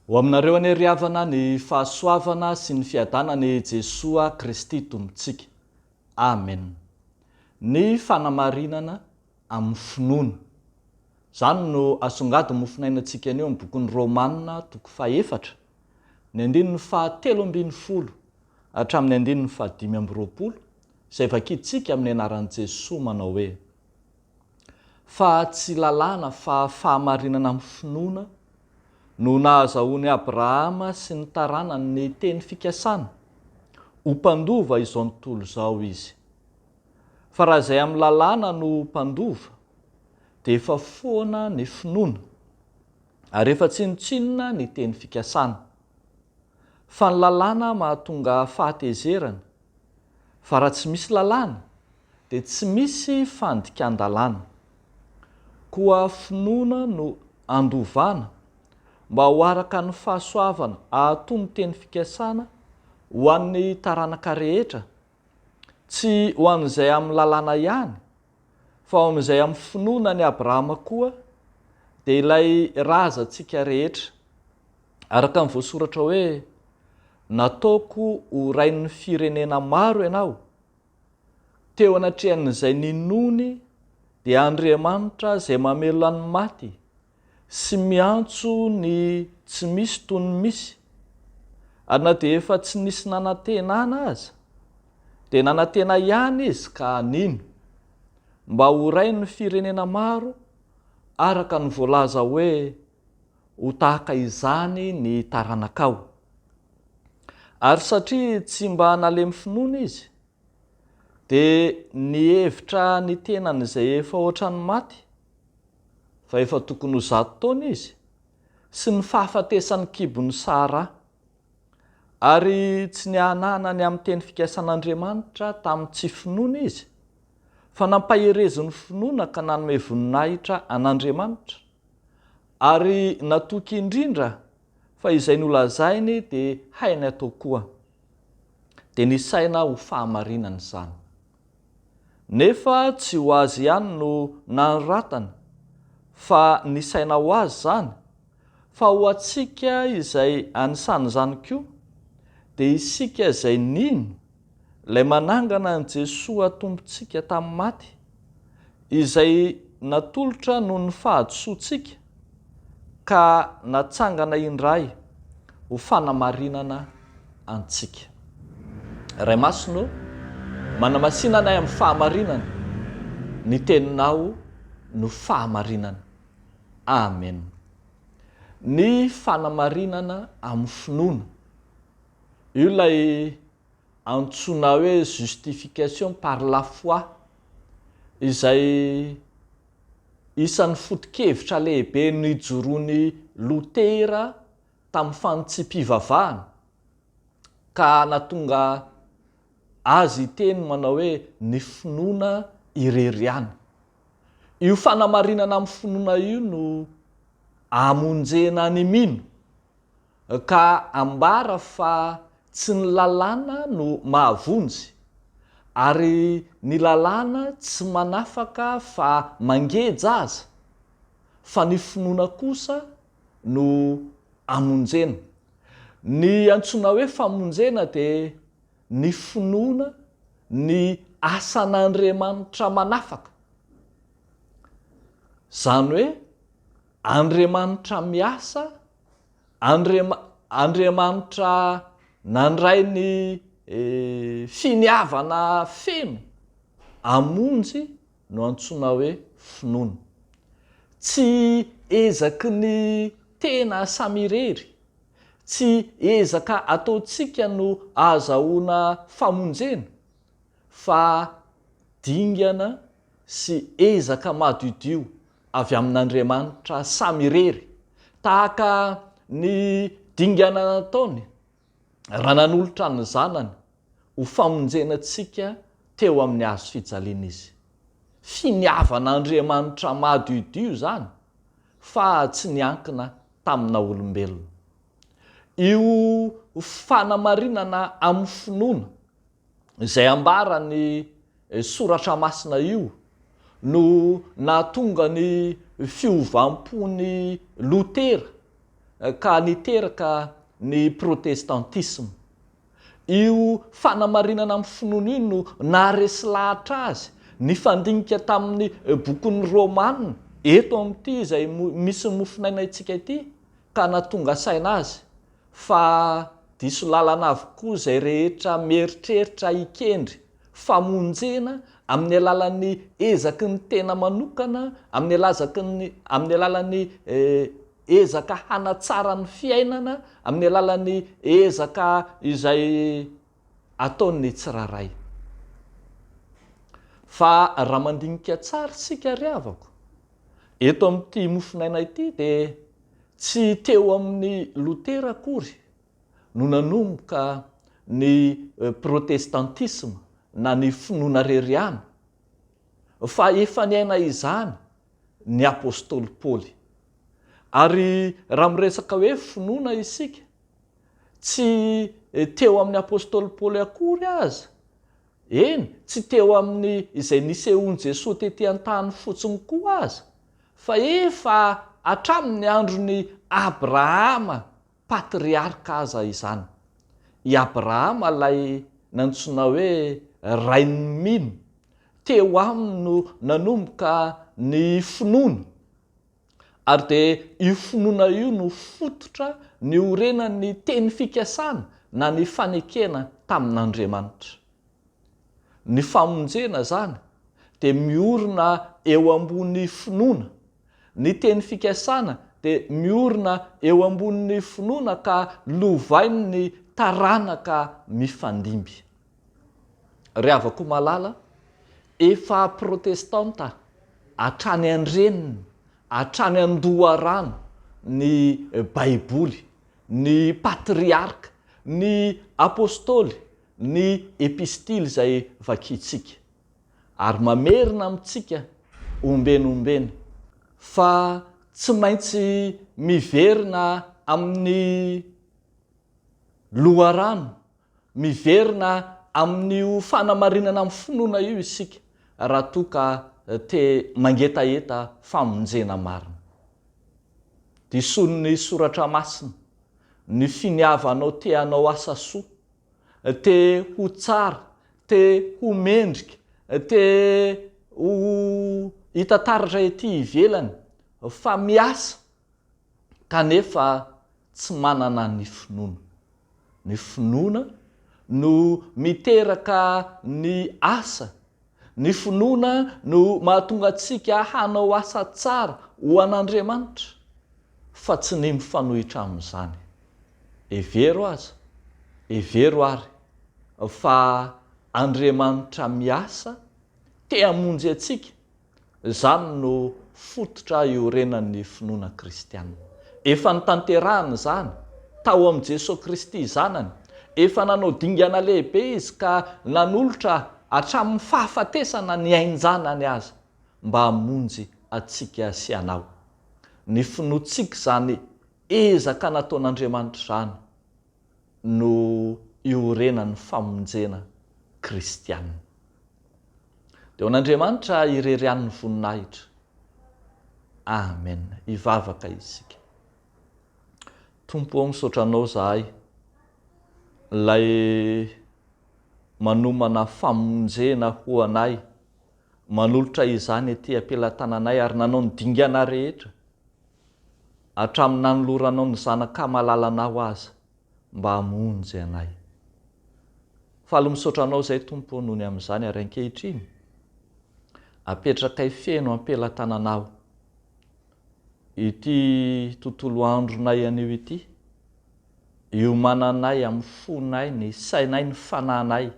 Ho aminareo ane ry havana ny fahasoavana sy ny fiadanany Jesosy Kristy tompontsika. Amen. Ny fanamarinana amin'ny finoana. Zany no asongady mofinainantsika anio amin'ny bokin'ny Romanina toko 4, ny andininy 17 hatramin'ny andininy 15, izay vakitsika amin'ny anaran'i Jesosy manao hoe: fa tsy lalàna fa fahamarinana amin'ny finoana no nahazahoany Abrahama sy ny taranany ny teny fikasana, ho mpandova izao tontolo izao izy. Fa raha izay amin'ny lalàna no mpandova, dia efa foana ny finoana, ary efa tsinotsinona ny teny fikasana. Fa ny lalàna mahatonga fahatezerana, fa raha tsy misy lalàna, dia tsy misy fandikan-dalàna. Koa finoana no andovana mba ho araka ny fahasoavana ahatoy ny teny fikasana ho an'ny taranaka rehetra, tsy ho an'izay amin'ny lalàna ihany, fa ho amin'izay amin'ny finoana ny Abrahama koa, dia ilay razantsika rehetra. Araka ny voasoratra hoe: nataoko ho rain'ny firenena maro ianao. Teo anatrehan'izay ninony dia Andriamanitra izay mamelona ny maty sy miantso ny tsy misy toy ny misy. Ary na dia efa tsy nisy nanantenana aza, dia nanantena ihany izy ka nino, mba ho rain'ny firenena maro, araka ny voalaza hoe: ho tahaka izany ny taranakao. Ary satria tsy mba nalemy finoana izy, dia ny hevitra ny tenany izay efa ohatran'ny maty, fa efa tokony ho 100 taona izy, sy ny fahafatesany kibony Sara, ary tsy nianana ny amin'ny teny fikasan'Andriamanitra tamin'ny tsy finoana izy, fa nampahereziny finoana ka nanome voninahitra an'Andriamanitra, ary natoky indrindra fa izay nolazainy dia hainy atao koa, dia nisaina ho fahamarinana izany. Nefa tsy ho azy ihany no nanoratana, fa nisaina ho azy zany, fa ho antsika izay anisany izany koa, dia isika izay nino ilay manangana an' Jesosy atompontsika tamin'ny maty, izay natolotra noho ny fahadisoantsika, ka natsangana indray ho fanamarinana antsika. Ray masino, manamasinana amin'ny fahamarinana, ny teninao no fahamarinana. Amen. Ny fanamarinana amin'ny finoana, io lay antsoina hoe justification par la foi, izay isan'ny foto-kevitra lehibe nijoroany Lotera tamin'ny fanontsim-pivavahana, ka nahatonga azy teny manao hoe ny finoana ireriana. Io fanamarinana amin'ny finoana io no amonjena ny mino, ka ambara fa tsy ny lalàna no mahavonjy, ary ny lalàna tsy manafaka fa mangeja aza, fa ny finoana kosa no amonjena. Ny antsoina hoe famonjena dia ny finoana, ny asan'Andriamanitra manafaka. Zany hoe Andriamanitra miasa, Andriamanitra nandray ny finiavana feno amonjy no antsoina hoe finoana. Tsy ezaky ny tena samy irery, tsy ezaka ataontsika no ahazahoana famonjena, fa dingana sy ezaka mahadio avy amin'Andriamanitra samy irery, tahaka ny dingana nataony raha nanolotra ny zanany ho famonjenantsika teo amin'ny hazo fijaliana izy. Finiavan'Andriamanitra mahadio zany, fa tsy niankina tamina olombelona. Io fanamarinana amin'ny finoana izay ambara ny soratra masina io no nahatonga ny fiovampony Lotera ka niteraka ny protestantisme. Io fanamarinana amin'ny finoana io no naresy lahatra azy ny fandinika tamin'ny bokin'ny Romanina eto amin'ity izay misy mofinainaitsika ity, ka natonga saina azy fa diso lalana avokoa izay rehetra mieritreritra ikendry famonjena amin'ny alalan'ny ezaky ny tena manokana, amin'ny alalan'ny ezaka hanatsara ny fiainana, amin'ny alalan'ny ezaka izay ataon'ny tsiraray. Fa raha mandinika tsara sika ry havako, eto amin'ity mofinaina ity dia tsy teo amin'ny Lotera akory no nanomboka ny protestantisme na ny finoana reriana, fa efa niaina izany ny apôstôly Paoly. Ary raha miresaka hoe finoana isika, tsy teo amin'ny apôstôly Paoly akory aza, eny tsy teo amin'ny izay nisehoan'i Jesosy tetỳ an-tany fotsiny koa aza, fa efa hatramin'ny andron'ny Abrahama patriarka aza izany. I Abrahama ilay nantsoina hoe rain'ny mino, teo aminy no nanomboka ny finoana, ary dia io finoana io no fototra ny orenan'ny teny fikasana na ny fanekena tamin'Andriamanitra. Ny famonjena zany dia miorina eo ambony finoana, ny teny fikasana dia miorina eo ambony finoana ka lovainy ny taranaka mifandimby. Ry havako malala, efa protestanta hatrany an-dreniny, hatrany an-doharano ny baiboly, ny patriarka, ny apôstôly, ny epistily izay vakiantsika, ary mamerina amintsika ombenombeny fa tsy maintsy miverina amin'ny loharano, miverina amin'io fanamarinana amin'ny finoana io isika raha toa ka te mangetaeta famonjena marina. Dison'ny soratra masina, ny finiavanao te hanao asa soa, te ho tsara, te ho mendrika, te ho hitataratra ety ivelany, fa miasa kanefa tsy manana ny finoana. Ny finoana no miteraka ny asa, ny finoana no mahatonga antsika hanao asa tsara ho an'Andriamanitra, fa tsy ny mifanohitra amin'izany. Evero aza, evero ary, fa Andriamanitra miasa te hamonjy antsika, izany no fototra iorenan'ny finoana kristiana. Efa nitanterahana izany tao amin'i Jesosy Kristy zanany, efa nanao dingana lehibe izy ka nanolotra hatramin'ny fahafatesana ny hainjanany aza mba hamonjy antsika sy anao. Ny finoantsika zany ezaka nataon'Andriamanitra zany no iorenan'ny famonjena kristiana. Dia ho an'Andriamanitra irerian'ny voninahitra. Amen. Ivavaka isika. Tompo, misaotra anao zahay, lay manomana famonjena ho anay, manolotra izany ety ampelantananay ary nanao ny dingana rehetra hatramin'ny nanoloranao ny zanaka malalanao aza mba hamonjy anay. Faly misaotra anao zay Tompo nohony amin'izany, ary ankehitriny apetraka feno ampelantananao ity tontolo andronay anio ity, iomananay amin'ny fonay, ny sainay, ny fanahinay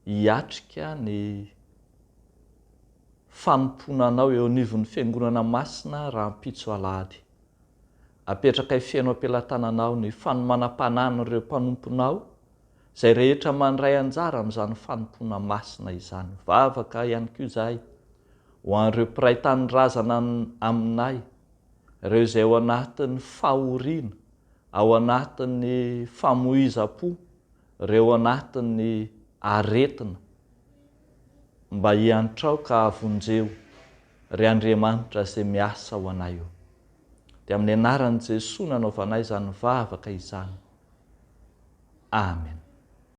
hiatrika ny fanomponanao eo anivon'ny fiangonana masina raha ampitso alahady. Apetraka feno ampelantananao ny fanomanam-panahy ireo mpanomponao izay rehetra mandray anjara amin'izany fanompona masina izany. Vavaka ihany koa izahay ho an'ireo mpiray tanindrazana aminay, ireo izay ao anatin'ny fahoriana, ao anatin'ny famoiza-po, ireo anatin'ny aretina, mba hiantrao ka avonjeo ry Andriamanitra izay miasa ho anay io. dia amin'ny anaran'i Jesosy nanaovanay izany vavaka izany. Amen.